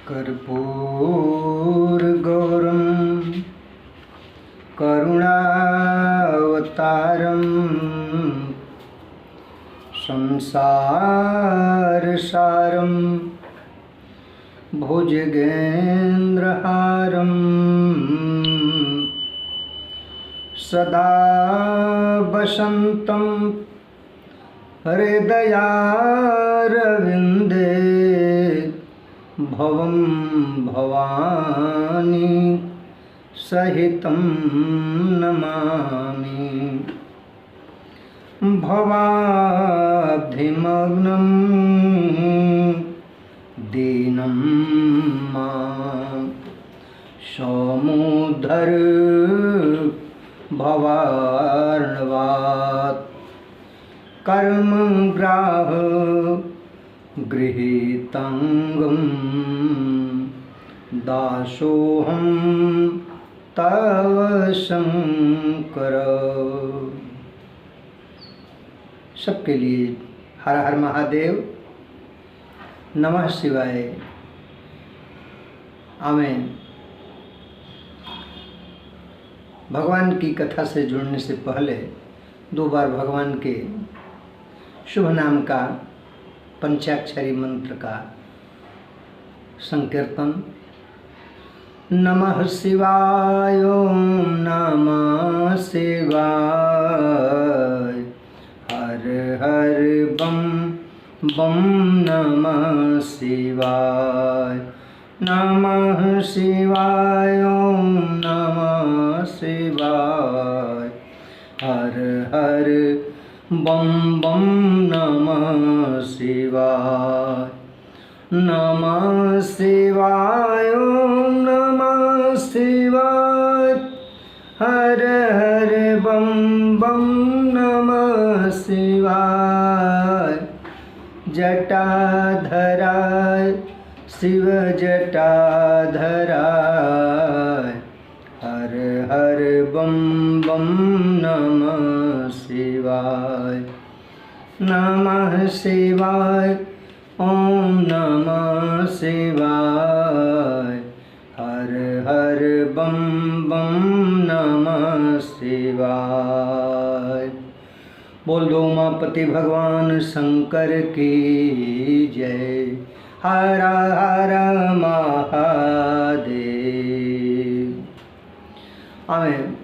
कर्पूरगौरं करुणावतारं संसारसारं भुजगेन्द्रहारं सदा वसन्तं हृदयारविन्दे भवं भवानी सहितं नमामि। भवाब्धिमग्नं दीनं मां समुद्धर भवार्णवात् कर्मग्राह गृहीतंगं दासोऽहं तव शंकर। सबके लिए हर हर महादेव, नमः शिवाय, आमेन। भगवान की कथा से जुड़ने से पहले 2 बार भगवान के शुभ नाम का पंचाक्षरी मंत्र का संकीर्तन। नमः शिवाय, ओम नमः शिवाय, हर हर बम बम नमः शिवाय, नमः शिवाय, ओम नमः शिवाय, हर हर बम बम नमः शिवाय, नमः शिवाय, ओम नमः शिवाय, हर हर बम बम नमः शिवाय। जटाधराय शिव जटाधराय, हर हर बम बम नमः शिवाय, नमः शिवाय, ओम नमः शिवाय, हर हर बम बम नमः शिवाय। बोल दो उमापति भगवान शंकर की जय। हर हर महादेव। आमेन।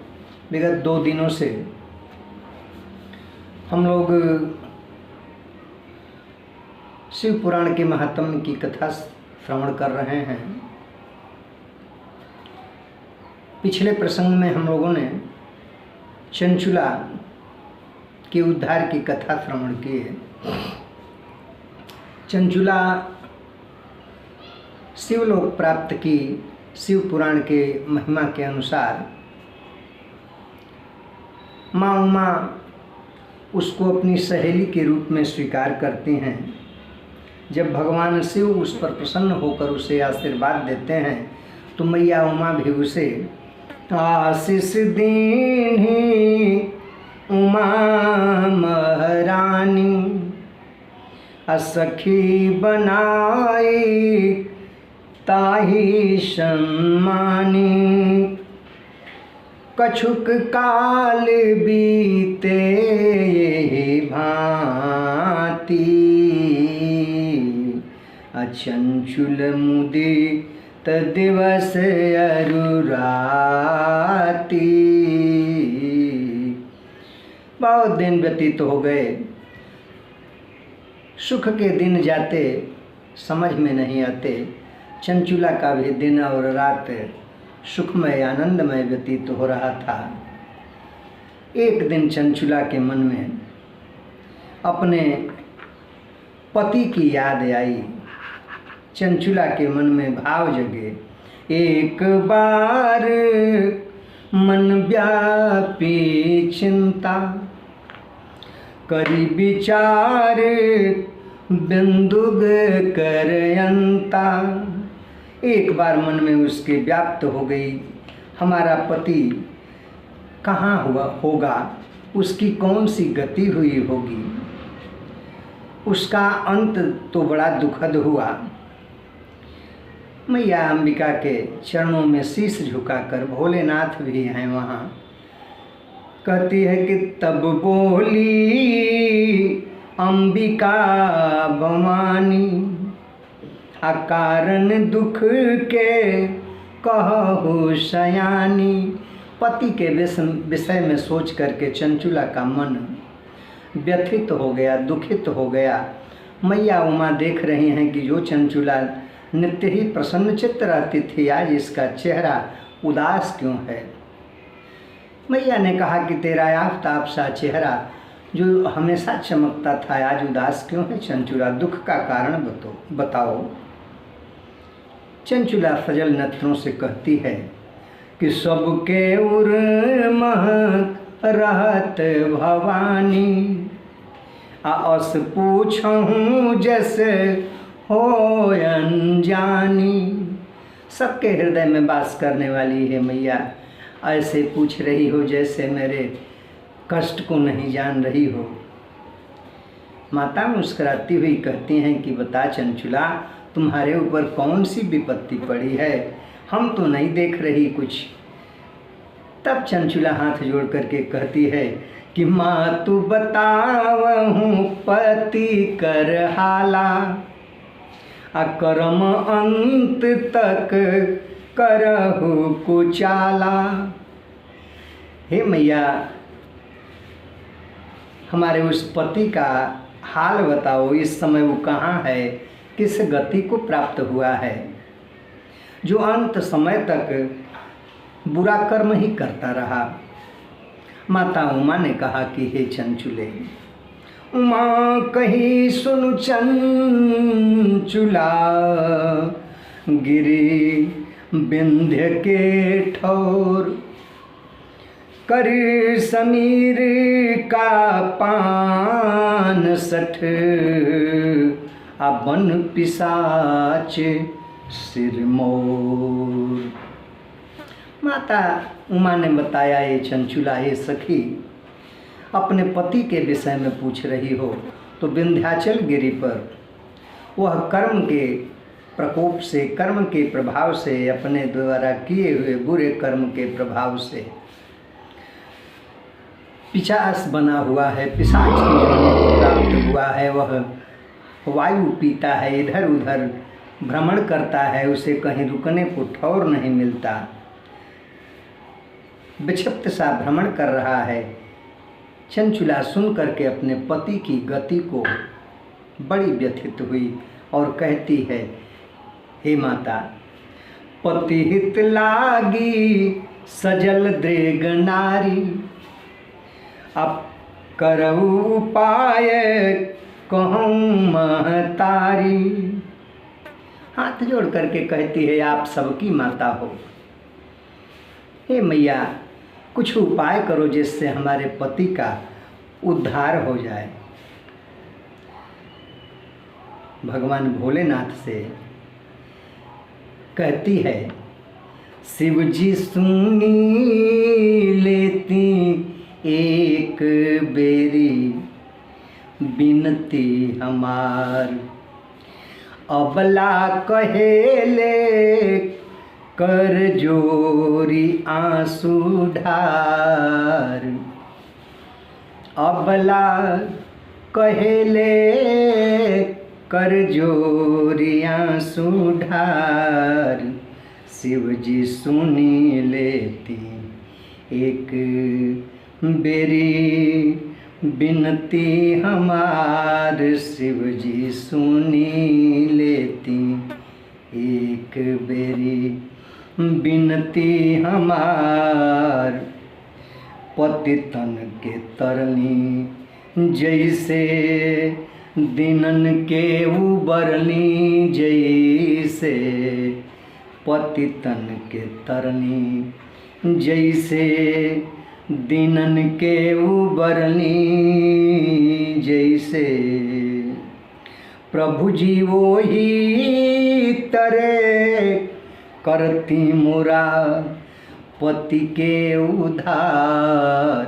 विगत 2 दिनों से हम लोग शिव पुराण के महात्म्य की कथा श्रवण कर रहे हैं। पिछले प्रसंग में हम लोगों ने चंचुला के उद्धार की कथा श्रवण की है। चंचुला शिवलोक प्राप्त की शिव पुराण के महिमा के अनुसार माँ उमा उसको अपनी सहेली के रूप में स्वीकार करती हैं। जब भगवान शिव उस पर प्रसन्न होकर उसे आशीर्वाद देते हैं तो मैया उमा भी उसे आशीष दीन्ही उमा महारानी, असखी बनाई ताही सम्मानी। कछुक काल बीते यही भांति, अचंचुल मुदित दिवस अरुराती। बहुत दिन व्यतीत हो गए, सुख के दिन जाते समझ में नहीं आते। चंचुला का भी दिन और रात सुखमय आनंदमय व्यतीत हो रहा था। एक दिन चंचुला के मन में अपने पति की याद आई। चंचुला के मन में भाव जगे। एक बार मन व्यापी चिंता, करी विचार बिंदुग करयंता। एक बार मन में उसके व्याप्त हो गई, हमारा पति कहाँ होगा, उसकी कौन सी गति हुई होगी। उसका अंत तो बड़ा दुखद हुआ। मैया अंबिका के चरणों में शीश झुकाकर, भोलेनाथ भी हैं वहाँ, कहती है कि तब बोली अंबिका भवानी, अकारण दुख के कहु सयानी। पति के विषय में सोच करके चंचुला का मन व्यथित हो गया, दुखित हो गया। मैया उमा देख रही हैं कि जो चंचुला नित्य ही प्रसन्नचित्त रहती थी, आज इसका चेहरा उदास क्यों है। मैया ने कहा कि तेरा आफताब सा चेहरा जो हमेशा चमकता था, आज उदास क्यों है चंचुला, दुख का कारण बताओ। चंचुला फजल नेत्रों से कहती है कि सबके उर्महक रहत भवानी, आस पूछूं जैसे हो अनजानी। सबके हृदय में वास करने वाली है मैया, ऐसे पूछ रही हो जैसे मेरे कष्ट को नहीं जान रही हो। माता मुस्कुराती हुई कहती हैं कि बता चंचुला, तुम्हारे ऊपर कौन सी विपत्ति पड़ी है, हम तो नहीं देख रही कुछ। तब चंचुला हाथ जोड़ करके कहती है कि माँ तू बतावहूँ पति कर हाला, अकर्म अंत तक करहु कुचाला। हे मैया, हमारे उस पति का हाल बताओ, इस समय वो कहाँ है, किस गति को प्राप्त हुआ है, जो अंत समय तक बुरा कर्म ही करता रहा। माता उमा ने कहा कि हे चंचुले, उमा कही सुनु चंचुला, गिरी विंध्य के ठौर, कर समीर का पान सठ, बन पिशाच सिरमौर। माता उमा ने बताया, ये चंचुला ये सखी अपने पति के विषय में पूछ रही हो तो विंध्याचल गिरी पर वह कर्म के प्रकोप से, कर्म के प्रभाव से, अपने द्वारा किए हुए बुरे कर्म के प्रभाव से पिशाच बना हुआ है, पिशाच की योनि प्राप्त हुआ है। वह वायु पीता है, इधर उधर भ्रमण करता है, उसे कहीं रुकने को ठौर नहीं मिलता, विक्षिप्त सा भ्रमण कर रहा है। चंचुला सुन करके अपने पति की गति को बड़ी व्यथित हुई और कहती है, हे माता, पति हित लागी सजल दृग नारी, अब करऊ उपाय कहूँ महतारी। हाथ जोड़ करके कहती है, आप सबकी माता हो, हे मैया कुछ उपाय करो जिससे हमारे पति का उद्धार हो जाए। भगवान भोलेनाथ से कहती है, शिव जी सुनी लेती एक बेरी बिनती हमार, अबला कहेले कर जोरी आंसू ढार, अबला कहेले कर जोरी आंसू ढार, शिव जी सुनी लेती एक बेरी बिनती हमार, शिव जी सुनी लेती एक बेरी बिनती हमार। पति तन के तरनी जैसे दिनन के उबरनी, जैसे पति तन के तरनी जैसे दिनन के उबरनी, जैसे प्रभु जी वो ही तरे करती मोरा पति के उधार,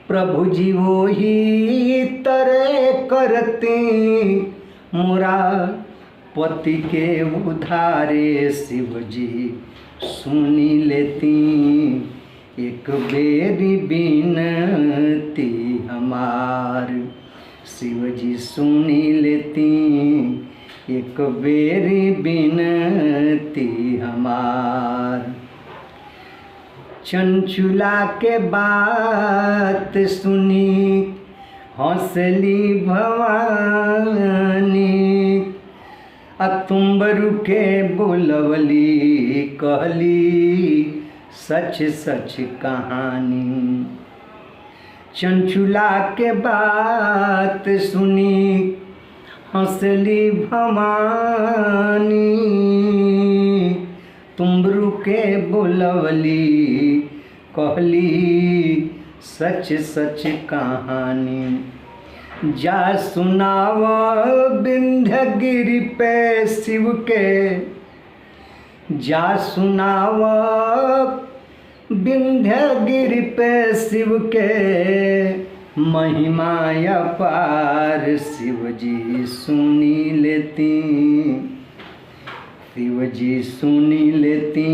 प्रभु जी वो ही तरे करती मोरा पति के उधारे शिव जी सुनी लेती, एक बेरी बिनती हमार। शिव जी सुनी लेती, एक बेरी बिनती हमार। चंचुला के बात सुनी हौसली भवानी, तुम्बरु के बोलवली कहली सच सच कहानी। चंचुला के बात सुनी हौसली भवानी, तुम्बरु के बोलवली कहली सच सच कहानी। जा सुनाव विंध्यगिरि पे शिव के, जा सुनाव विंध्यगिरि पे शिव के, महिमा अपार शिव जी सुनी लेती, शिव जी सुनी लेती,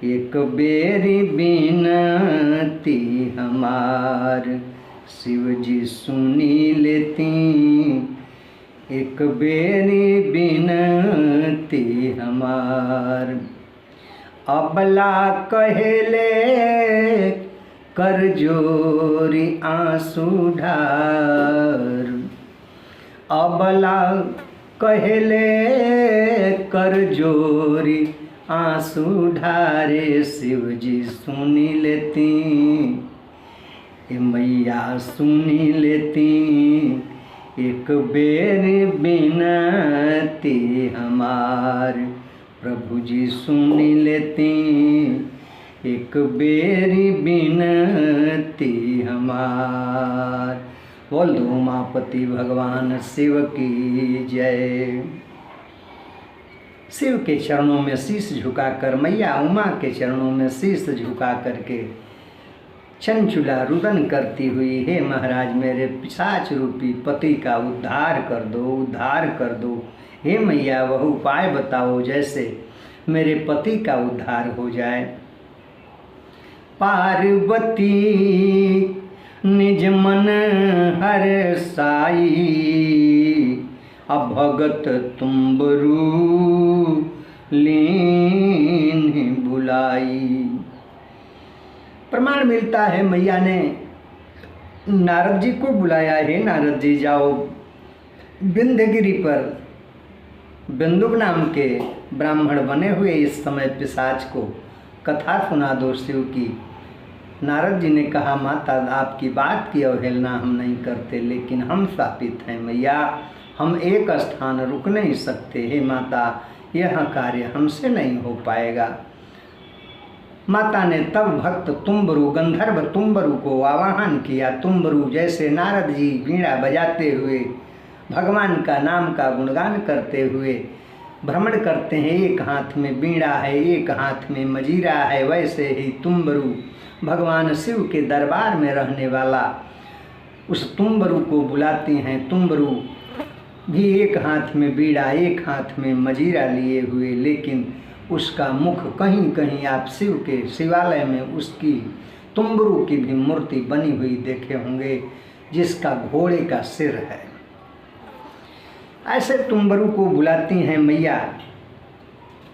एक बेरी बिनती हमार। शिव जी सुनी लेती, एक बेरी बिनती हमार। अबला कहेले कर जोरी आंसू ढार, अबला कहेले कर जोरी आंसू ढारे। शिव जी सुनी लेती, ए मैया सुनी लेती, एक बेर बिनती हमार। प्रभु जी सुनी लेती, एक बेरी बिनती हमार। बोल दो उमापति भगवान शिव की जय। शिव के चरणों में शीश झुकाकर, मैया उमा के चरणों में शीश झुका करके चंचुला रुदन करती हुई, हे महाराज मेरे पिशाच रूपी पति का उद्धार कर दो, उद्धार कर दो। हे मैया वह उपाय बताओ जैसे मेरे पति का उद्धार हो जाए। पार्वती निज मन हर साई, अब भगत तुम्बरु लीन बुलाई। प्रमाण मिलता है मैया ने नारद जी को बुलाया, हे नारद जी जाओ विंध्यगिरि पर बिंदुक नाम के ब्राह्मण बने हुए इस समय पिशाच को कथा सुना दो शिव की। नारद जी ने कहा माता आपकी बात की अवहेलना हम नहीं करते, लेकिन हम शापित हैं मैया, हम एक स्थान रुक नहीं सकते। हे माता यह कार्य हमसे नहीं हो पाएगा। माता ने तब भक्त तुम्बरु गंधर्व तुम्बरु को आवाहन किया। तुम्बरु जैसे नारद जी वीणा बजाते हुए भगवान का नाम का गुणगान करते हुए भ्रमण करते हैं, एक हाथ में वीणा है एक हाथ में मजीरा है, वैसे ही तुम्बरु भगवान शिव के दरबार में रहने वाला उस तुम्बरु को बुलाती हैं। तुम्बरु भी एक हाथ में बीड़ा एक हाथ में मजीरा लिए हुए, लेकिन उसका मुख कहीं कहीं आप शिव के शिवालय में उसकी तुम्बरु की भी मूर्ति बनी हुई देखे होंगे, जिसका घोड़े का सिर है। ऐसे तुम्बरु को बुलाती हैं मैया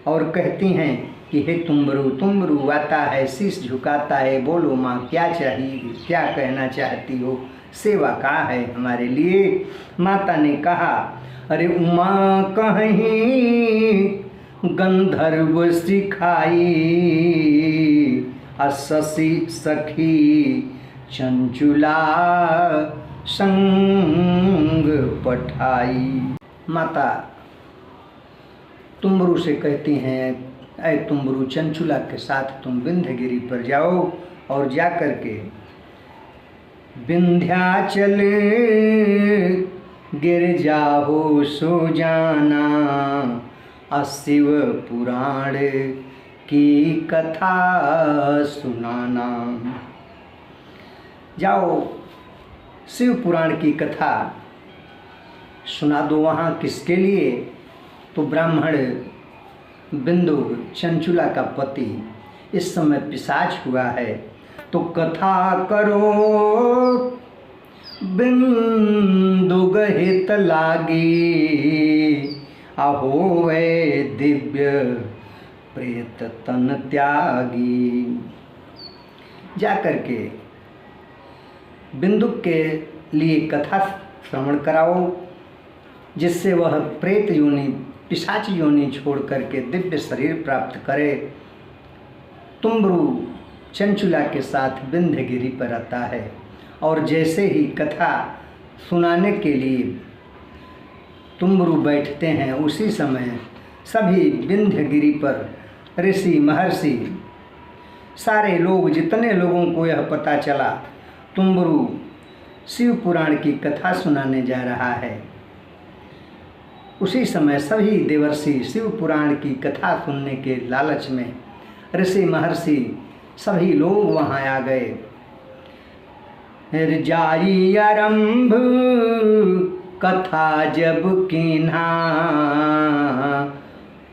और कहती हैं कि हे तुम्बरु, तुम्बरु आता है शीश झुकाता है, बोलो माँ क्या चाहिए, क्या कहना चाहती हो, सेवा का है हमारे लिए। माता ने कहा अरे उमा कहीं गंधर्व सिखाई, अससी सखी चंचुला संग पठाई। माता तुम्बरु से कहती हैं ऐ तुम्बरु, चंचुला के साथ तुम विंध्यगिरि पर जाओ और जा कर के विंध्याचल गिर जाओ सो जाना, शिव पुराण की कथा सुनाना। जाओ शिव पुराण की कथा सुना दो। वहाँ किसके लिए? तो ब्राह्मण बिंदुक चंचुला का पति इस समय पिशाच हुआ है। तो कथा करो बिंदुक हित लागी, अहो वे दिव्य प्रेत तन त्यागी। जा करके बिंदुक के लिए कथा श्रवण कराओ, जिससे वह प्रेत योनि पिशाच योनि छोड़ करके दिव्य शरीर प्राप्त करे। तुम्बरु चंचुला के साथ विंध्यगिरि पर आता है और जैसे ही कथा सुनाने के लिए तुम्बरु बैठते हैं, उसी समय सभी विंध्यगिरि पर ऋषि महर्षि सारे लोग, जितने लोगों को यह पता चला तुम्बरु शिव पुराण की कथा सुनाने जा रहा है, उसी समय सभी देवर्षि शिव पुराण की कथा सुनने के लालच में ऋषि महर्षि सभी लोग वहाँ आ गए। जाई आरंभ कथा जब कीन्हा,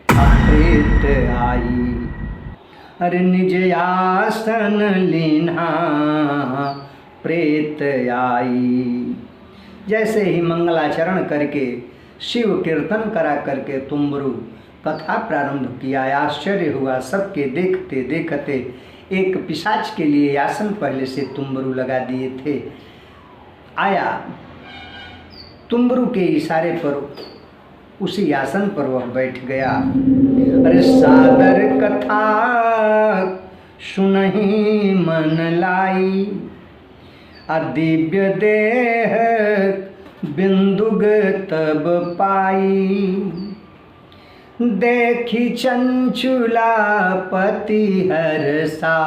प्रेत आई अरे निज आसन लीन्हा, प्रेत आई। जैसे ही मंगलाचरण करके शिव कीर्तन करा करके तुम्बरु कथा प्रारंभ किया, आश्चर्य हुआ। सबके देखते देखते एक पिशाच के लिए आसन पहले से तुम्बरु लगा दिए थे, आया तुम्बरु के इशारे पर उसी आसन पर वह बैठ गया। अरे सादर कथा सुनहि मन लाई, अदिव्य देह बिंदुक तब पाई। देखी चंचुला पति हर साई,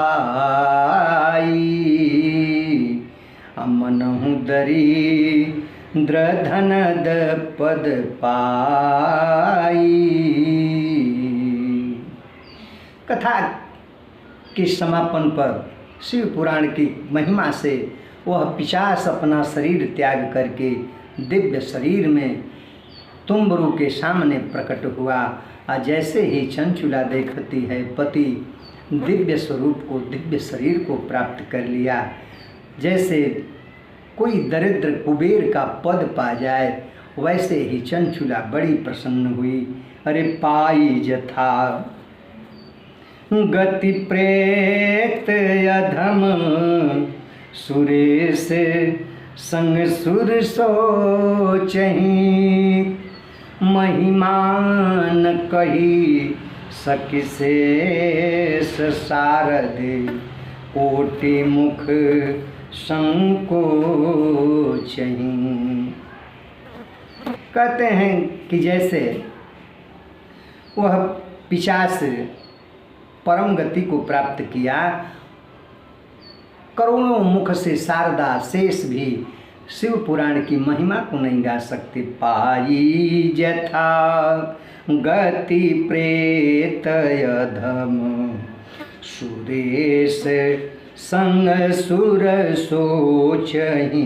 मनहु दरिद्र धनद पद पाई। कथा के समापन पर शिव पुराण की महिमा से वह पिशाच अपना शरीर त्याग करके दिव्य शरीर में तुम्बरु के सामने प्रकट हुआ। और जैसे ही चंचुला देखती है पति दिव्य स्वरूप को, दिव्य शरीर को प्राप्त कर लिया, जैसे कोई दरिद्र कुबेर का पद पा जाए, वैसे ही चंचुला बड़ी प्रसन्न हुई। अरे पाई जथा गति प्रेत अधम, सुरेश संग सुर सोचहि, महिमान कही सखि शेष सारदि, कोटि मुख संकोचहि। कहते हैं कि जैसे वह पिशाच परम गति को प्राप्त किया, करोड़ों मुख से शारदा शेष भी शिव पुराण की महिमा को नहीं गा सकते। पाई जथा गति प्रेत अधम, सुरेश संग सुर सोचहि।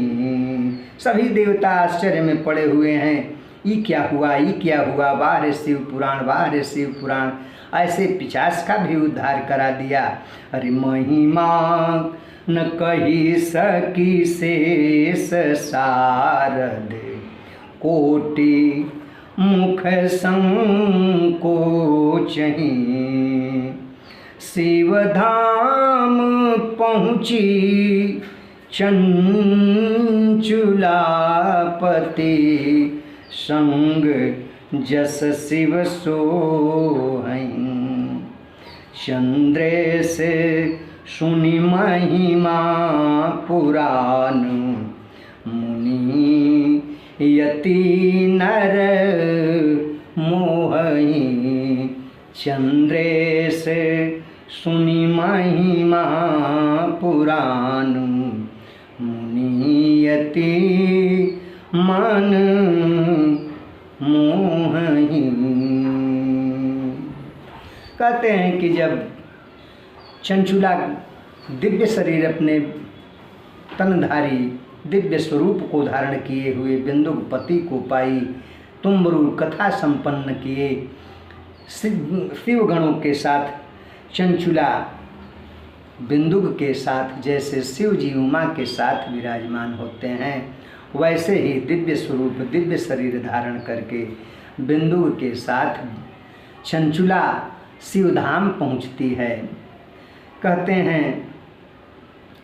सभी देवता आश्चर्य में पड़े हुए हैं, ये क्या हुआ, ये क्या हुआ। वाह रे शिव पुराण, वाह रे शिव पुराण। ऐसे पिशाच का भी उद्धार करा दिया। अरे महिमा न कही सकी शेष सारद, कोटि मुख संकोचहि। शिवधाम पहुँची चंचुलापति, संग जस शिव सोहई। चंद्रेश सुनि महिमा पुराण, मुनि यति नर मोहई। चंद्रेश सुनि महिमा पुराण, मुनि यति मन मोहई। कहते हैं कि जब चंचुला दिव्य शरीर अपने तनधारी दिव्य स्वरूप को धारण किए हुए बिंदुक पति को पाई, तो तुम्बरू कथा संपन्न किए शिव गणों के साथ चंचुला बिंदुक के साथ जैसे शिव जी उमा के साथ विराजमान होते हैं, वैसे ही दिव्य स्वरूप दिव्य शरीर धारण करके बिंदुक के साथ चंचुला शिवधाम पहुँचती है। कहते हैं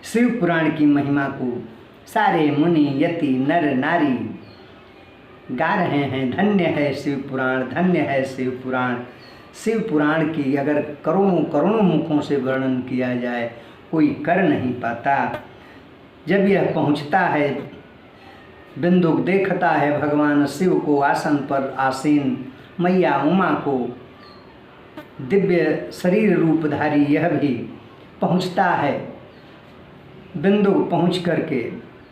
शिव पुराण की महिमा को सारे मुनि यति नर नारी गा रहे हैं। धन्य है शिव पुराण, धन्य है शिव पुराण। शिव पुराण की अगर करोड़ों करोड़ों मुखों से वर्णन किया जाए कोई कर नहीं पाता। जब यह पहुंचता है, बिंदुक देखता है भगवान शिव को आसन पर आसीन, मैया उमा को दिव्य शरीर रूपधारी, यह भी पहुंचता है। बिंदुक पहुंच करके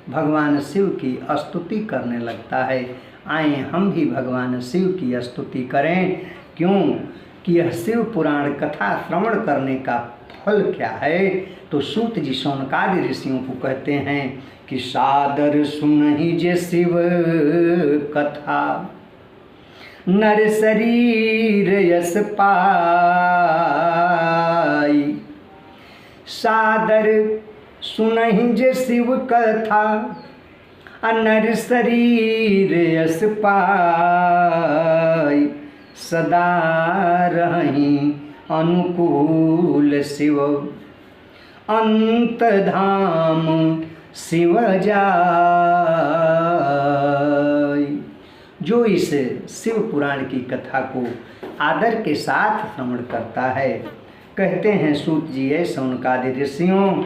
भगवान शिव की स्तुति करने लगता है। आए हम भी भगवान शिव की स्तुति करें। क्यों कि यह शिव पुराण कथा श्रवण करने का फल क्या है। तो सूत जी शौनकादि ऋषियों को कहते हैं कि सादर सुनहि जे शिव कथा, नर शरीर यस पाई। सादर सुनहि जे शिव कथा, नर शरीर यस पाई। सदा रहि अनुकूल शिव, अंत धाम शिव जाय। जो इस शिव पुराण की कथा को आदर के साथ श्रवण करता है, कहते हैं सूत जी है शौनकादि ऋषियों,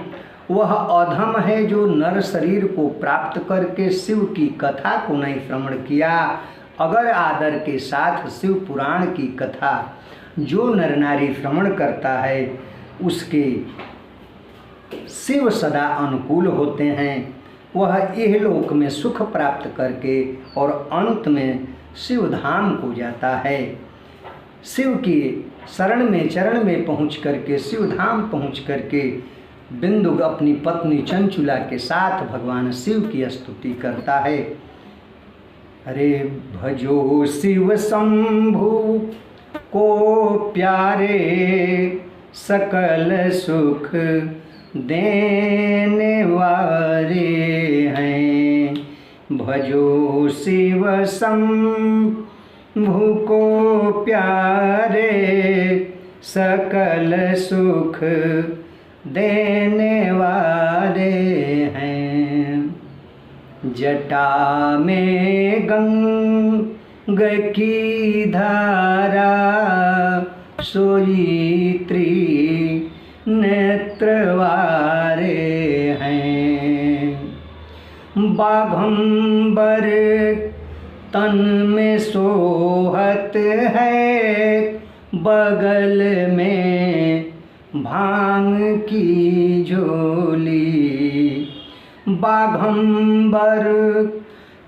वह अधम है जो नर शरीर को प्राप्त करके शिव की कथा को नहीं श्रवण किया। अगर आदर के साथ शिव पुराण की कथा जो नर नारी श्रवण करता है, उसके शिव सदा अनुकूल होते हैं। वह इहलोक में सुख प्राप्त करके और अंत में शिव धाम को जाता है। शिव की शरण में चरण में पहुँच करके शिव धाम पहुँच करके बिंदुक अपनी पत्नी चंचुला के साथ भगवान शिव की स्तुति करता है। अरे भजो शिव शंभु को प्यारे, सकल सुख देने वाले हैं। भजो शिव शंभु को प्यारे, सकल सुख देने वाले हैं। जटा में गंगा की धारा, सोई त्रिनेत्रवारे हैं। बाघंबर तन में सोहत है, बगल में भांग की झोली। बाघंबर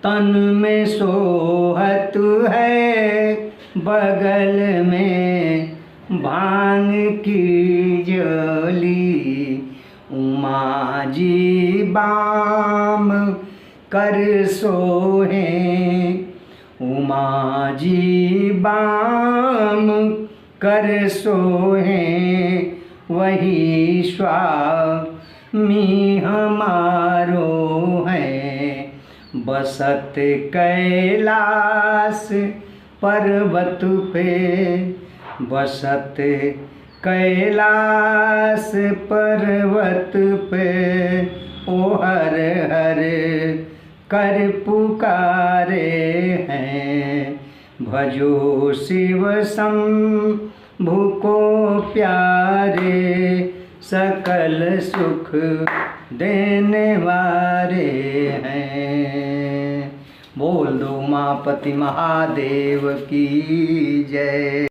तन में सोहत है, बगल में भांग की झोली। उमा जी बाम कर सोहे, उमा जी बाम कर सोहे। वही स्वामी हमारो है, बसत कैलाश पर्वत पे। बसत कैलाश पर्वत पे, ओ हर हर कर पुकारे हैं। भजो शिव शंभु को प्यारे, सकल सुख देने वाले हैं। बोल दो उमापति महादेव की जय।